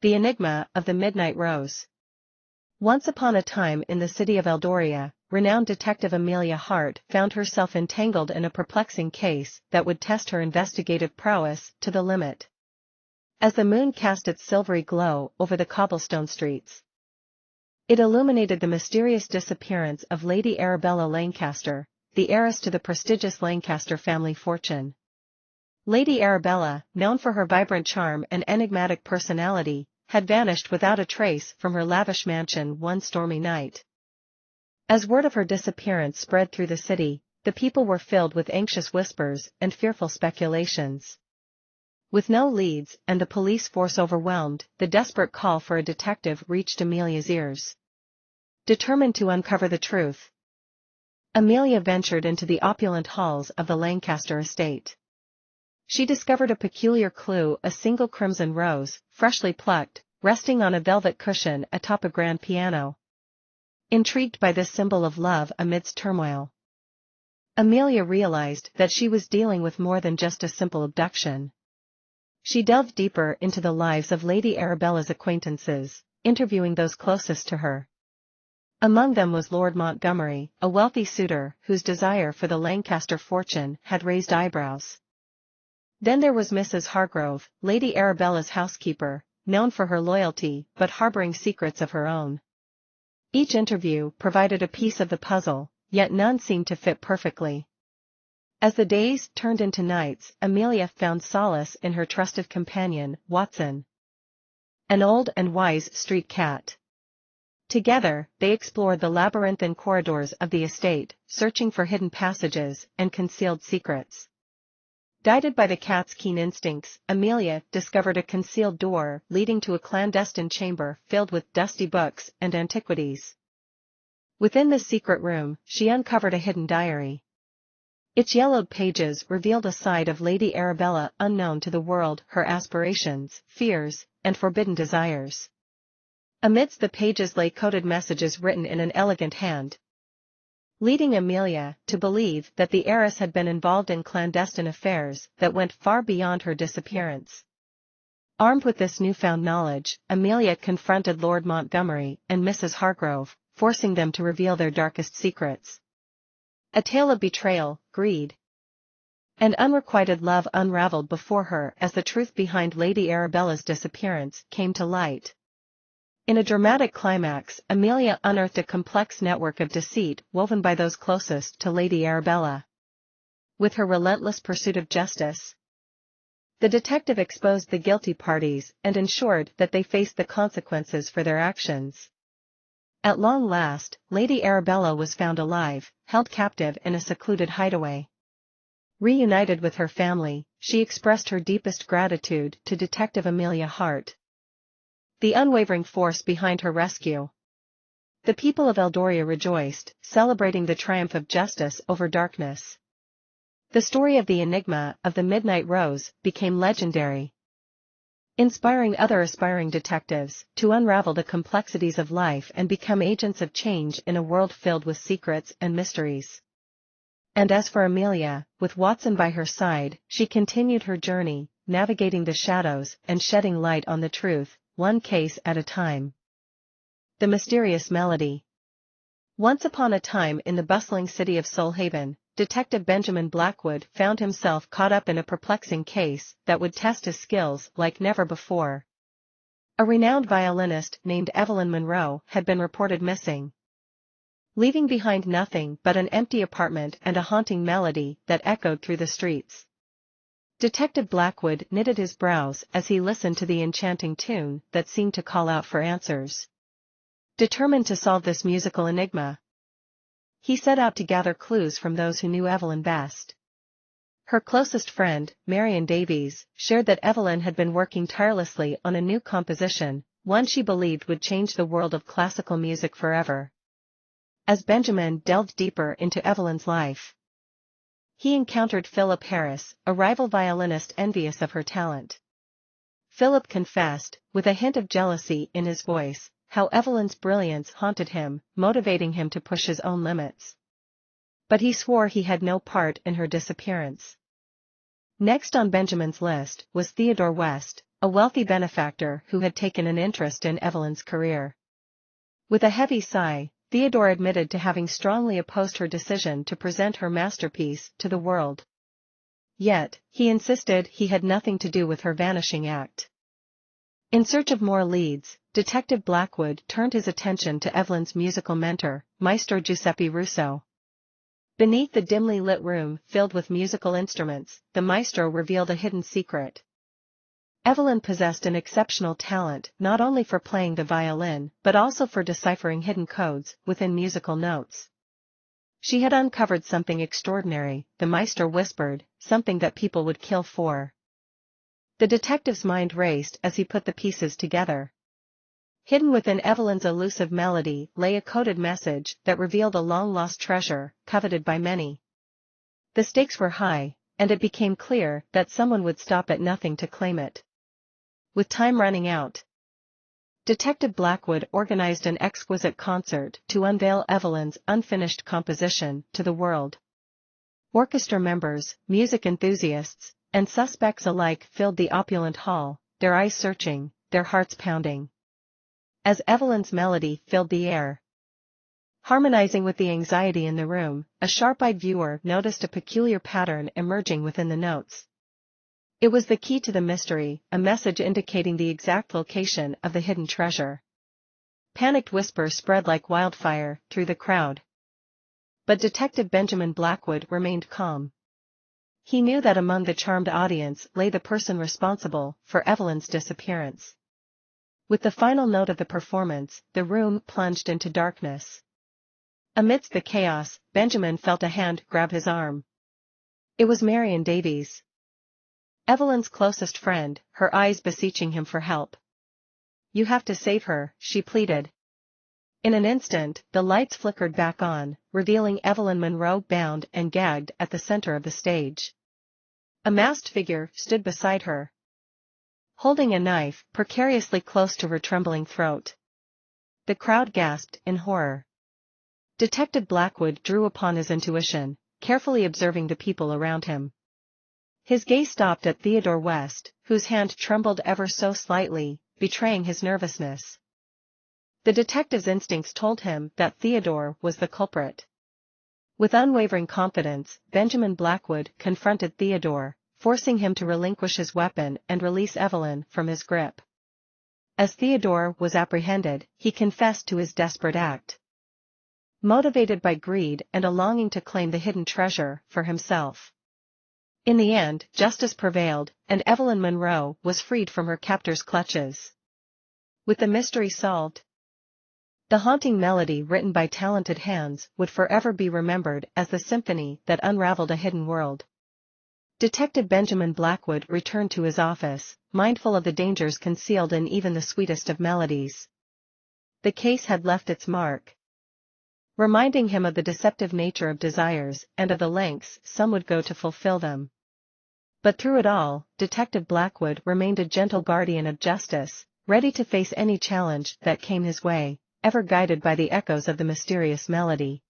The Enigma of the Midnight Rose. Once upon a time in the city of Eldoria, renowned detective Amelia Hart found herself entangled in a perplexing case that would test her investigative prowess to the limit. As the moon cast its silvery glow over the cobblestone streets, it illuminated the mysterious disappearance of Lady Arabella Lancaster, the heiress to the prestigious Lancaster family fortune. Lady Arabella, known for her vibrant charm and enigmatic personality, had vanished without a trace from her lavish mansion one stormy night. As word of her disappearance spread through the city, the people were filled with anxious whispers and fearful speculations. With no leads and the police force overwhelmed, the desperate call for a detective reached Amelia's ears. Determined to uncover the truth, Amelia ventured into the opulent halls of the Lancaster estate. She discovered a peculiar clue: a single crimson rose, freshly plucked, resting on a velvet cushion atop a grand piano. Intrigued by this symbol of love amidst turmoil, Amelia realized that she was dealing with more than just a simple abduction. She delved deeper into the lives of Lady Arabella's acquaintances, interviewing those closest to her. Among them was Lord Montgomery, a wealthy suitor whose desire for the Lancaster fortune had raised eyebrows. Then there was Mrs. Hargrove, Lady Arabella's housekeeper, known for her loyalty but harboring secrets of her own. Each interview provided a piece of the puzzle, yet none seemed to fit perfectly. As the days turned into nights, Amelia found solace in her trusted companion, Watson, an old and wise street cat. Together, they explored the labyrinthine corridors of the estate, searching for hidden passages and concealed secrets. Guided by the cat's keen instincts, Amelia discovered a concealed door leading to a clandestine chamber filled with dusty books and antiquities. Within this secret room, she uncovered a hidden diary. Its yellowed pages revealed a side of Lady Arabella unknown to the world: her aspirations, fears, and forbidden desires. Amidst the pages lay coded messages written in an elegant hand, leading Amelia to believe that the heiress had been involved in clandestine affairs that went far beyond her disappearance. Armed with this newfound knowledge, Amelia confronted Lord Montgomery and Mrs. Hargrove, forcing them to reveal their darkest secrets. A tale of betrayal, greed, and unrequited love unraveled before her as the truth behind Lady Arabella's disappearance came to light. In a dramatic climax, Amelia unearthed a complex network of deceit woven by those closest to Lady Arabella. With her relentless pursuit of justice, the detective exposed the guilty parties and ensured that they faced the consequences for their actions. At long last, Lady Arabella was found alive, held captive in a secluded hideaway. Reunited with her family, she expressed her deepest gratitude to Detective Amelia Hart, the unwavering force behind her rescue. The people of Eldoria rejoiced, celebrating the triumph of justice over darkness. The story of the Enigma of the Midnight Rose became legendary, inspiring other aspiring detectives to unravel the complexities of life and become agents of change in a world filled with secrets and mysteries. And as for Amelia, with Watson by her side, she continued her journey, navigating the shadows and shedding light on the truth, one case at a time. The Mysterious Melody. Once upon a time in the bustling city of Solhaven, Detective Benjamin Blackwood found himself caught up in a perplexing case that would test his skills like never before. A renowned violinist named Evelyn Monroe had been reported missing, leaving behind nothing but an empty apartment and a haunting melody that echoed through the streets. Detective Blackwood knitted his brows as he listened to the enchanting tune that seemed to call out for answers. Determined to solve this musical enigma, he set out to gather clues from those who knew Evelyn best. Her closest friend, Marion Davies, shared that Evelyn had been working tirelessly on a new composition, one she believed would change the world of classical music forever. As Benjamin delved deeper into Evelyn's life, he encountered Philip Harris, a rival violinist envious of her talent. Philip confessed, with a hint of jealousy in his voice, how Evelyn's brilliance haunted him, motivating him to push his own limits. But he swore he had no part in her disappearance. Next on Benjamin's list was Theodore West, a wealthy benefactor who had taken an interest in Evelyn's career. With a heavy sigh, Theodore admitted to having strongly opposed her decision to present her masterpiece to the world. Yet, he insisted he had nothing to do with her vanishing act. In search of more leads, Detective Blackwood turned his attention to Evelyn's musical mentor, Maestro Giuseppe Russo. Beneath the dimly lit room filled with musical instruments, the maestro revealed a hidden secret. Evelyn possessed an exceptional talent not only for playing the violin but also for deciphering hidden codes within musical notes. She had uncovered something extraordinary, the maestro whispered, something that people would kill for. The detective's mind raced as he put the pieces together. Hidden within Evelyn's elusive melody lay a coded message that revealed a long-lost treasure, coveted by many. The stakes were high, and it became clear that someone would stop at nothing to claim it. With time running out, Detective Blackwood organized an exquisite concert to unveil Evelyn's unfinished composition to the world. Orchestra members, music enthusiasts, and suspects alike filled the opulent hall, their eyes searching, their hearts pounding. As Evelyn's melody filled the air, harmonizing with the anxiety in the room, a sharp-eyed viewer noticed a peculiar pattern emerging within the notes. It was the key to the mystery, a message indicating the exact location of the hidden treasure. Panicked whispers spread like wildfire through the crowd. But Detective Benjamin Blackwood remained calm. He knew that among the charmed audience lay the person responsible for Evelyn's disappearance. With the final note of the performance, the room plunged into darkness. Amidst the chaos, Benjamin felt a hand grab his arm. It was Marion Davies, Evelyn's closest friend, her eyes beseeching him for help. "You have to save her," she pleaded. In an instant, the lights flickered back on, revealing Evelyn Monroe bound and gagged at the center of the stage. A masked figure stood beside her, holding a knife precariously close to her trembling throat. The crowd gasped in horror. Detective Blackwood drew upon his intuition, carefully observing the people around him. His gaze stopped at Theodore West, whose hand trembled ever so slightly, betraying his nervousness. The detective's instincts told him that Theodore was the culprit. With unwavering confidence, Benjamin Blackwood confronted Theodore, forcing him to relinquish his weapon and release Evelyn from his grip. As Theodore was apprehended, he confessed to his desperate act. Motivated by greed and a longing to claim the hidden treasure for himself. In the end, justice prevailed, and Evelyn Monroe was freed from her captor's clutches. With the mystery solved, the haunting melody written by talented hands would forever be remembered as the symphony that unraveled a hidden world. Detective Benjamin Blackwood returned to his office, mindful of the dangers concealed in even the sweetest of melodies. The case had left its mark, reminding him of the deceptive nature of desires and of the lengths some would go to fulfill them. But through it all, Detective Blackwood remained a gentle guardian of justice, ready to face any challenge that came his way, ever guided by the echoes of the mysterious melody.